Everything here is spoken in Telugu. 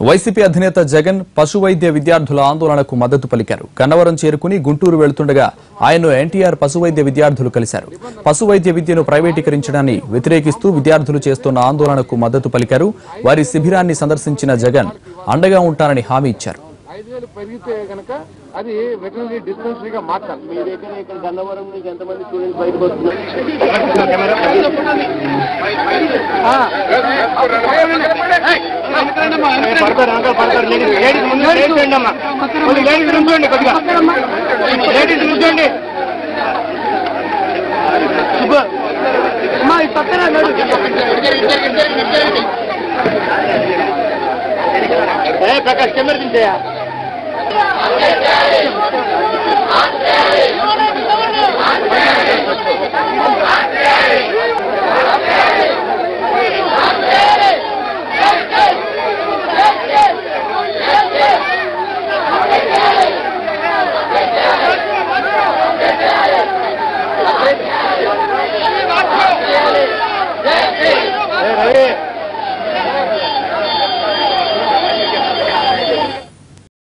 వైసీపీ అధినేత జగన్ పశు వైద్య విద్యార్థుల ఆందోళనకు మద్దతు పలికారు. గన్నవరం చేరుకుని గుంటూరు వెళ్తుండగా ఆయన్ను ఎన్టీఆర్ పశు వైద్య విద్యార్థులు కలిశారు. పశు వైద్య విద్యను ప్రైవేటీకరించడాన్ని వ్యతిరేకిస్తూ విద్యార్థులు చేస్తున్న ఆందోళనకు మద్దతు పలికారు. వారి శిబిరాన్ని సందర్శించిన జగన్ అండగా ఉంటారని హామీ ఇచ్చారు. 5,000 పెరిగితే గనక అది వెటర్నరీ డిస్పెన్సరీగా మార్చాలి. మీ దగ్గర ఇక్కడ గన్నవరం నుంచి ఎంతమంది స్టూడెంట్స్ బయటకు వస్తున్నారు? ప్రకాష్ కెమెరా తింటాయా? రవి